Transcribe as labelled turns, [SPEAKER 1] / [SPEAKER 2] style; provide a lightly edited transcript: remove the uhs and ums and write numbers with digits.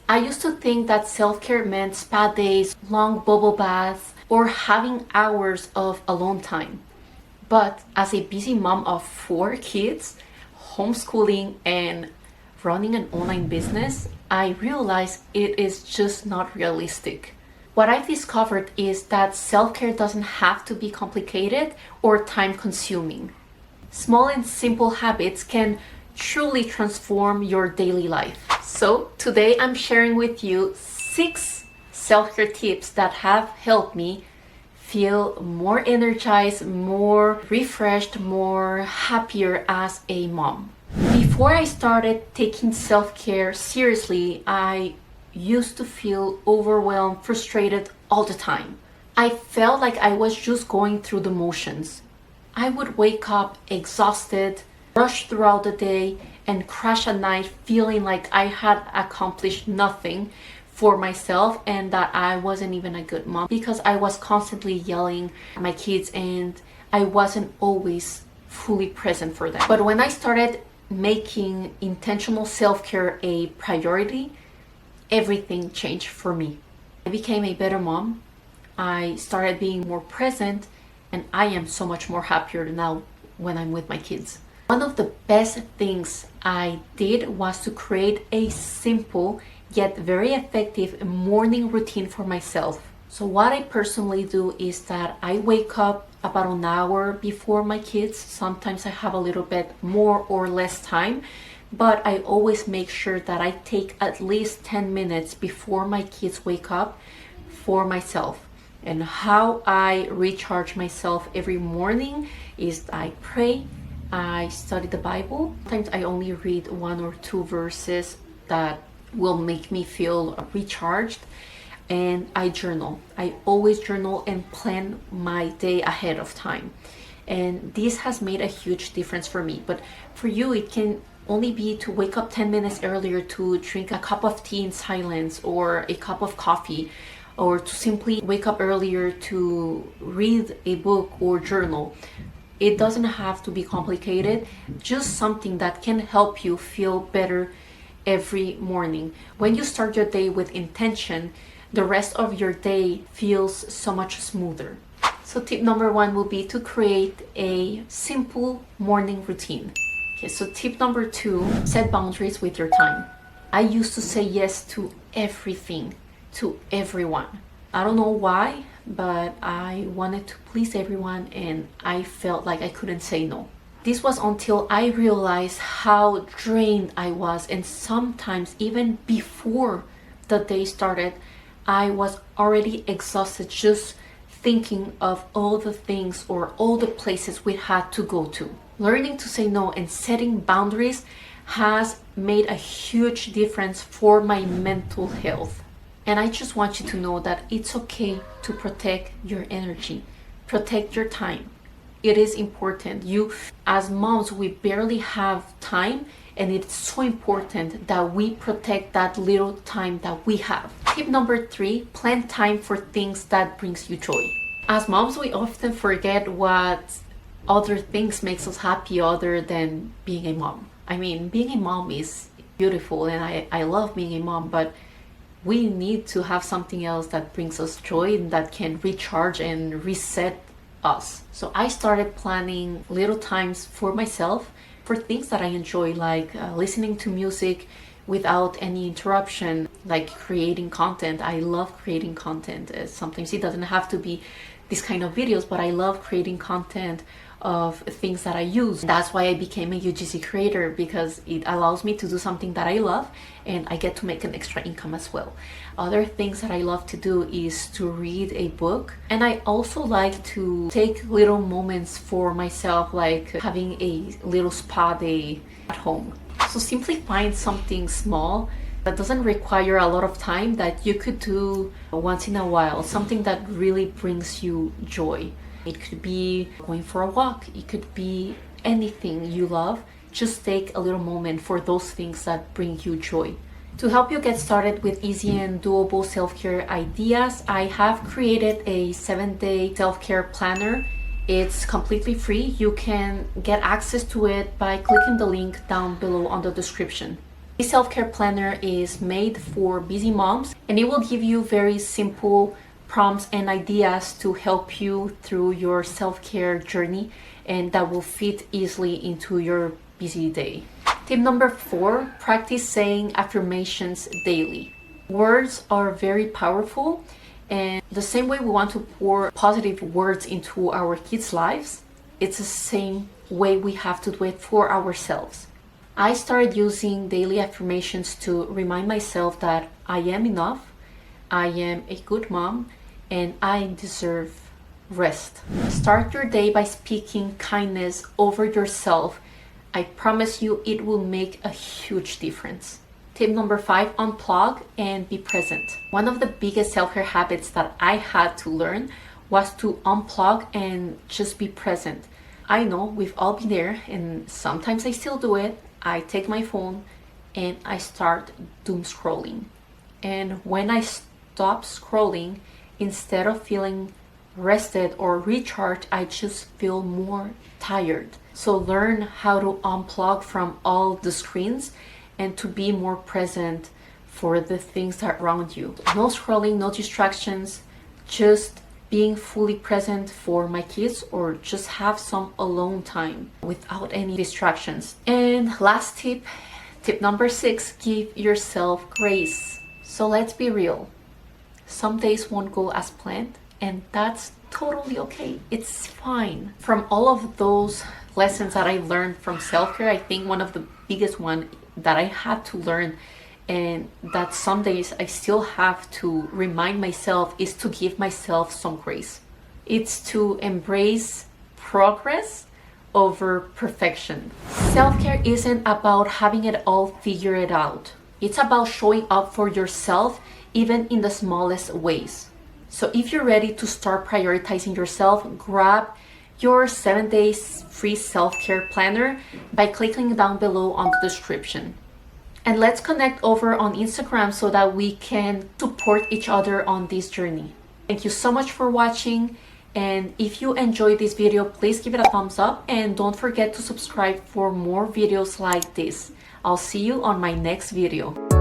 [SPEAKER 1] I used to think that self-care meant spa days, long bubble baths, or having hours of alone time. But as a busy mom of 4 kids, homeschooling, and running an online business, I realized it is just not realistic. What I've discovered is that self care doesn't have to be complicated or time consuming. Small and simple habits can truly transform your daily life. So, today I'm sharing with you 6 self care tips that have helped me feel more energized, more refreshed, more happier as a mom. Before I started taking self care seriously, I used to feel overwhelmed, frustrated all the time. I felt like I was just going through the motions. I would wake up exhausted, rush throughout the day, and crash at night feeling like I had accomplished nothing for myself and that I wasn't even a good mom because I was constantly yelling at my kids and I wasn't always fully present for them. But when I started making intentional self-care a priority, everything changed for me. I became a better mom. I started being more present, and I am so much more happier now when I'm with my kids. One of the best things I did was to create a simple yet very effective morning routine for myself. So what I personally do is that I wake up about an hour before my kids. Sometimes I have a little bit more or less time, but I always make sure that I take at least 10 minutes before my kids wake up for myself. And how I recharge myself every morning is I pray, I study the Bible. Sometimes I only read 1 or 2 verses that will make me feel recharged, and I journal. I always journal and plan my day ahead of time. And this has made a huge difference for me. But for you, it can only be to wake up 10 minutes earlier to drink a cup of tea in silence or a cup of coffee, or to simply wake up earlier to read a book or journal. It doesn't have to be complicated, just something that can help you feel better every morning. When you start your day with intention, the rest of your day feels so much smoother. So tip number 1 will be to create a simple morning routine. Okay, so tip number 2, set boundaries with your time. I used to say yes to everything, to everyone. I don't know why, but I wanted to please everyone and I felt like I couldn't say no. This was until I realized how drained I was, and sometimes even before the day started, I was already exhausted just thinking of all the things or all the places we had to go to. Learning to say no and setting boundaries has made a huge difference for my mental health. And I just want you to know that it's okay to protect your energy, protect your time. It is important. As moms, we barely have time, and it's so important that we protect that little time that we have. Tip number 3, plan time for things that brings you joy. As moms, we often forget what other things makes us happy other than being a mom. I mean, being a mom is beautiful and I love being a mom, but we need to have something else that brings us joy and that can recharge and reset us. So I started planning little times for myself for things that I enjoy, like listening to music without any interruption, like creating content. I love creating content. Sometimes it doesn't have to be this kind of videos, but I love creating content of things that I use. That's why I became a UGC creator, because it allows me to do something that I love and I get to make an extra income as well. Other things that I love to do is to read a book, and I also like to take little moments for myself, like having a little spa day at home. So simply find something small that doesn't require a lot of time that you could do once in a while, something that really brings you joy. It could be going for a walk, it could be anything you love. Just take a little moment for those things that bring you joy. To help you get started with easy and doable self-care ideas, I have created a 7-day self-care planner. It's completely free. You can get access to it by clicking the link down below on the description. This self-care planner is made for busy moms, and it will give you very simple prompts and ideas to help you through your self-care journey, and that will fit easily into your busy day. Tip number 4, practice saying affirmations daily. Words are very powerful, and the same way we want to pour positive words into our kids' lives, it's the same way we have to do it for ourselves. I started using daily affirmations to remind myself that I am enough, I am a good mom, and I deserve rest. Start your day by speaking kindness over yourself. I promise you it will make a huge difference. Tip number 5, unplug and be present. One of the biggest self-care habits that I had to learn was to unplug and just be present. I know we've all been there, and sometimes I still do it. I take my phone and I start doom scrolling. And when I stop scrolling, instead of feeling rested or recharged, I just feel more tired. So learn how to unplug from all the screens and to be more present for the things that are around you. No scrolling, no distractions, just being fully present for my kids, or just have some alone time without any distractions. And last tip, tip number 6, give yourself grace. So let's be real. Some days won't go as planned, and that's totally okay. It's fine. From all of those lessons that I learned from self-care, I think one of the biggest one that I had to learn, and that some days I still have to remind myself, is to give myself some grace. It's to embrace progress over perfection. Self-care isn't about having it all figured out. It's about showing up for yourself, even in the smallest ways. So if you're ready to start prioritizing yourself, grab your 7 days free self-care planner by clicking down below on the description. And let's connect over on Instagram so that we can support each other on this journey. Thank you so much for watching. And if you enjoyed this video, please give it a thumbs up and don't forget to subscribe for more videos like this. I'll see you on my next video.